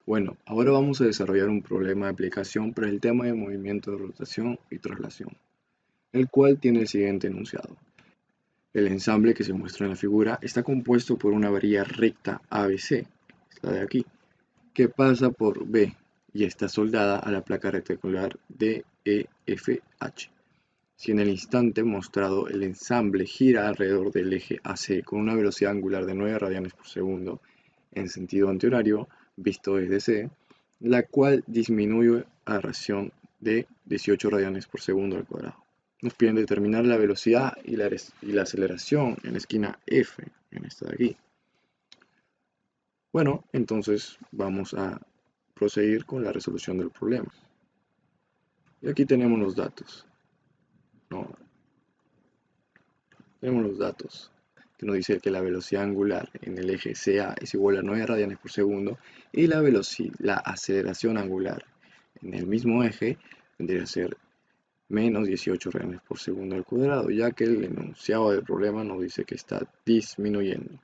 Bueno, ahora vamos a desarrollar un problema de aplicación para el tema de movimiento de rotación y traslación, el cual tiene el siguiente enunciado. El ensamble que se muestra en la figura está compuesto por una varilla recta ABC, es la de aquí, que pasa por B y está soldada a la placa rectangular DEFH. Si en el instante mostrado el ensamble gira alrededor del eje AC con una velocidad angular de 9 radianes por segundo en sentido antihorario, visto desde C, la cual disminuye a razón de 18 radianes por segundo al cuadrado. Nos piden determinar la velocidad y la aceleración en la esquina F, en esta de aquí. Bueno, entonces vamos a proseguir con la resolución del problema. Y aquí tenemos los datos. No, tenemos los datos que nos dice que la velocidad angular en el eje CA es igual a 9 radianes por segundo y la aceleración angular en el mismo eje tendría que ser menos 18 radianes por segundo al cuadrado, ya que el enunciado del problema nos dice que está disminuyendo.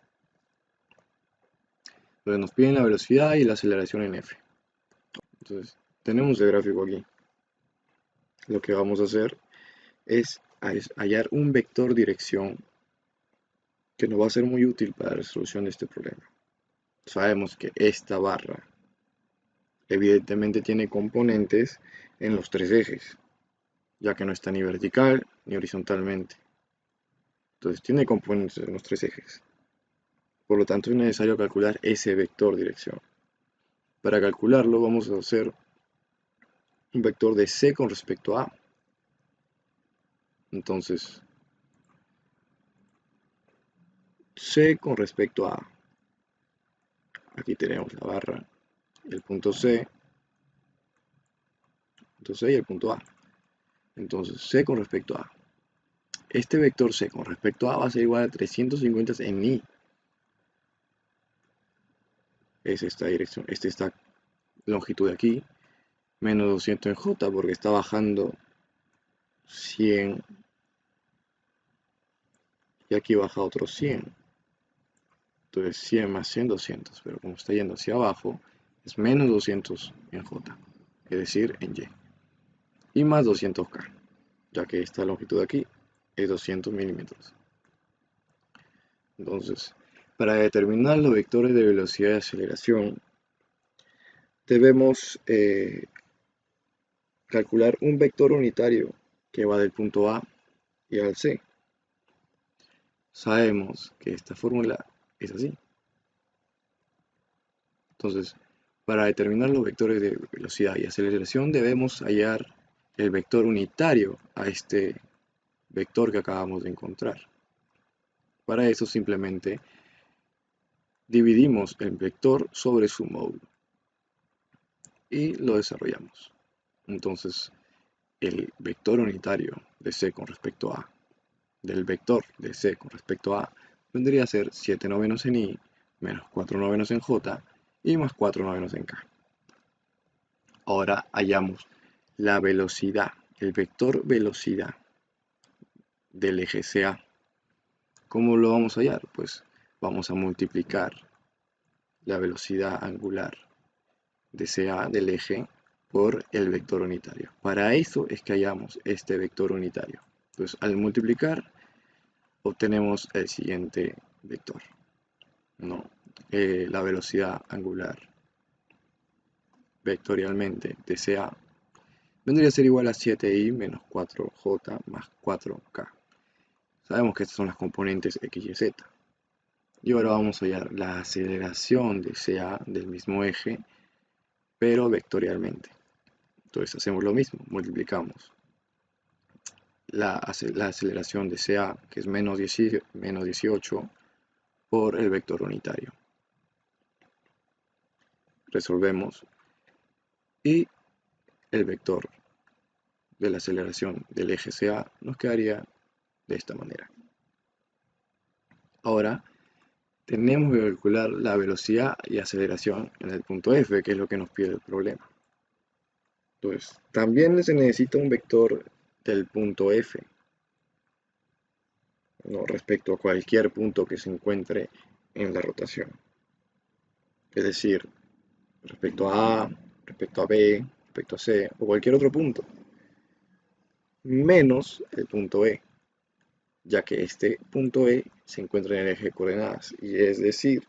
Entonces nos piden la velocidad y la aceleración en F. Entonces tenemos el gráfico aquí. Lo que vamos a hacer es hallar un vector dirección que nos va a ser muy útil para la resolución de este problema. Sabemos que esta barra evidentemente tiene componentes en los tres ejes, ya que no está ni vertical ni horizontalmente. Entonces tiene componentes en los tres ejes. Por lo tanto es necesario calcular ese vector dirección. Para calcularlo vamos a hacer un vector de C con respecto a A. Entonces, C con respecto a A. Aquí tenemos la barra, el punto C y el punto A. Entonces, C con respecto a A. Este vector C con respecto a A va a ser igual a 350 en I. Es esta dirección, esta longitud de aquí, menos 200 en J porque está bajando 100 y aquí baja otros 100. Entonces 100 más 100, 200, pero como está yendo hacia abajo, es menos 200 en J, es decir, en Y. Y más 200K, ya que esta longitud de aquí es 200 milímetros. Entonces, para determinar los vectores de velocidad y aceleración, debemos calcular un vector unitario que va del punto A y al C. Sabemos que esta fórmula es así. Entonces, para determinar los vectores de velocidad y aceleración debemos hallar el vector unitario a este vector que acabamos de encontrar. Para eso simplemente dividimos el vector sobre su módulo y lo desarrollamos. Entonces, el vector unitario de C con respecto a del vector de C con respecto a vendría a ser 7 novenos en I menos 4 novenos en J y más 4 novenos en K. Ahora hallamos la velocidad, el vector velocidad del eje CA. ¿Cómo lo vamos a hallar? Pues vamos a multiplicar la velocidad angular de CA del eje por el vector unitario. Para eso es que hallamos este vector unitario. Entonces, al multiplicar, obtenemos el siguiente vector, ¿no? La velocidad angular vectorialmente de CA vendría a ser igual a 7i menos 4j más 4k. Sabemos que estas son las componentes x y z. Y ahora vamos a hallar la aceleración de CA del mismo eje, pero vectorialmente. Entonces hacemos lo mismo, multiplicamos la aceleración de CA, que es menos 18, por el vector unitario. Resolvemos y el vector de la aceleración del eje CA nos quedaría de esta manera. Ahora tenemos que calcular la velocidad y aceleración en el punto F, que es lo que nos pide el problema. Entonces, también se necesita un vector del punto F, ¿no? Respecto a cualquier punto que se encuentre en la rotación. Es decir, respecto a A, respecto a B, respecto a C o cualquier otro punto, menos el punto E, ya que este punto E se encuentra en el eje de coordenadas, y es decir,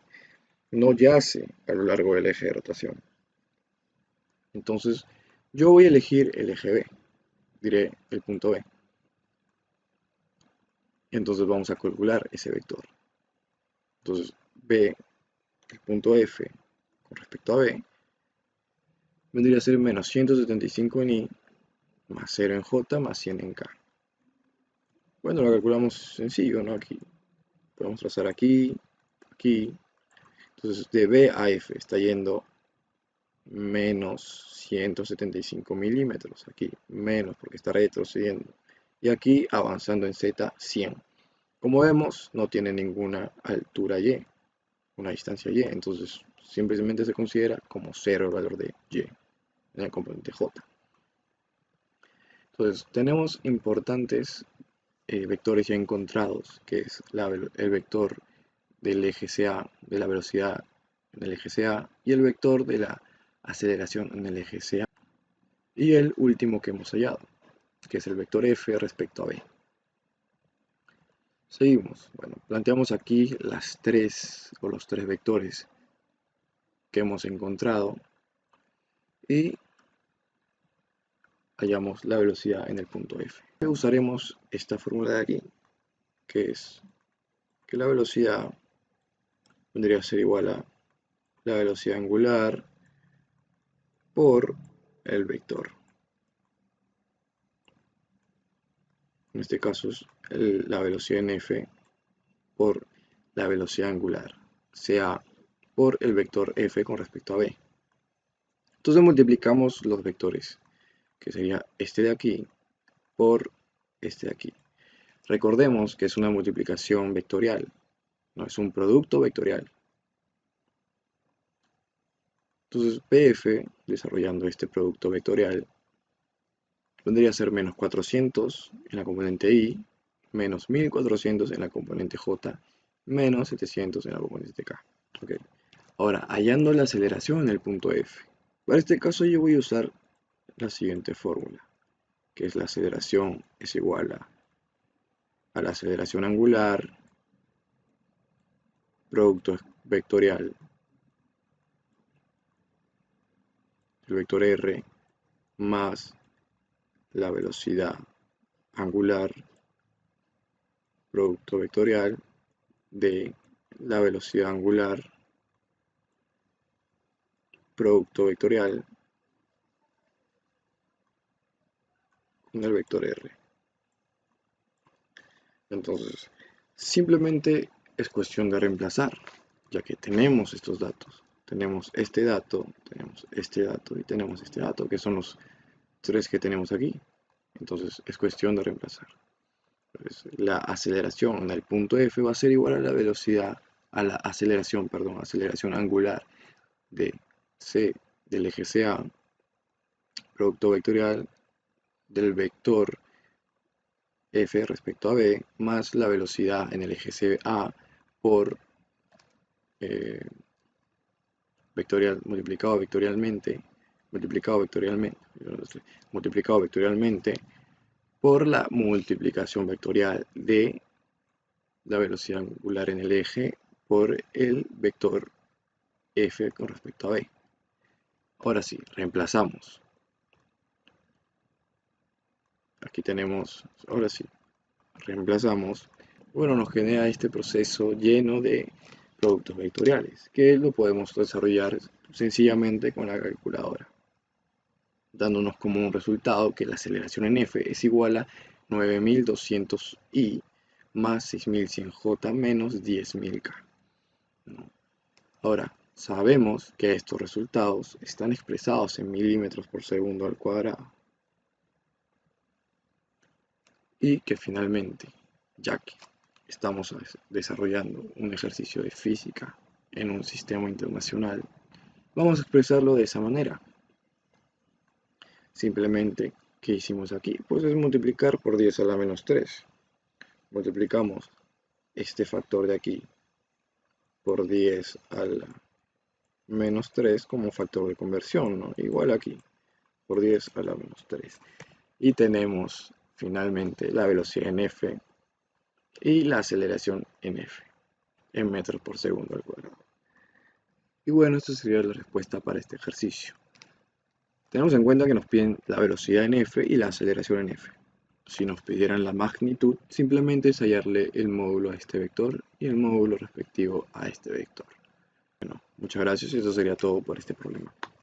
no yace a lo largo del eje de rotación. Entonces, yo voy a elegir el eje B, diré el punto B. Entonces vamos a calcular ese vector. Entonces, B, el punto F, con respecto a B, vendría a ser menos 175 en I, más 0 en J, más 100 en K. Bueno, lo calculamos sencillo, ¿no? Aquí podemos trazar aquí, aquí. Entonces, de B a F está yendo menos 175 milímetros. Aquí, menos porque está retrocediendo. Y aquí, avanzando en Z, 100. Como vemos, no tiene ninguna altura Y, una distancia Y. Entonces, simplemente se considera como 0 el valor de Y en el componente J. Entonces, tenemos importantes vectores ya encontrados, que es el vector del eje CA, de la velocidad en el eje CA, y el vector de la aceleración en el eje CA. Y el último que hemos hallado, que es el vector F respecto a B. Seguimos. Bueno, planteamos aquí los tres vectores que hemos encontrado y hallamos la velocidad en el punto F. Usaremos esta fórmula de aquí, que es que la velocidad vendría a ser igual a la velocidad angular por el vector. En este caso es la velocidad en F por la velocidad angular, sea por el vector F con respecto a B. Entonces multiplicamos los vectores, que sería este de aquí por este de aquí. Recordemos que es una multiplicación vectorial, no es un producto vectorial. Entonces PF, desarrollando este producto vectorial, vendría a ser menos 400 en la componente I, menos 1400 en la componente J, menos 700 en la componente K. Okay. Ahora, hallando la aceleración en el punto F. Para este caso yo voy a usar la siguiente fórmula, que es la aceleración es igual a la aceleración angular, producto vectorial, el vector R, más la velocidad angular, producto vectorial, de la velocidad angular, producto vectorial, con el vector R. Entonces, simplemente es cuestión de reemplazar, ya que tenemos estos datos. Tenemos este dato, tenemos este dato y tenemos este dato, que son los tres que tenemos aquí. Entonces, es cuestión de reemplazar. Pues, la aceleración en el punto F va a ser igual a la velocidad, a la aceleración, perdón, aceleración angular de C, del eje CA, producto vectorial del vector F respecto a B, más la velocidad en el eje CA por vectorial, multiplicado vectorialmente por la multiplicación vectorial de la velocidad angular en el eje por el vector F con respecto a B. Ahora sí, reemplazamos. Aquí tenemos, ahora sí, reemplazamos. Bueno, nos genera este proceso lleno de productos vectoriales, que lo podemos desarrollar sencillamente con la calculadora, dándonos como un resultado que la aceleración en F es igual a 9200 I más 6100 J menos 10000 K. Ahora, sabemos que estos resultados están expresados en milímetros por segundo al cuadrado y que finalmente, ya que estamos desarrollando un ejercicio de física en un sistema internacional, vamos a expresarlo de esa manera. Simplemente, ¿qué hicimos aquí? Pues es multiplicar por 10 a la menos 3. Multiplicamos este factor de aquí por 10 a la menos 3 como factor de conversión, ¿no? Igual aquí, por 10 a la menos 3. Y tenemos finalmente la velocidad en F y la aceleración en F, en metros por segundo al cuadrado. Y bueno, esta sería la respuesta para este ejercicio. Tenemos en cuenta que nos piden la velocidad en F y la aceleración en F. Si nos pidieran la magnitud, simplemente es hallarle el módulo a este vector y el módulo respectivo a este vector. Bueno, muchas gracias y eso sería todo por este problema.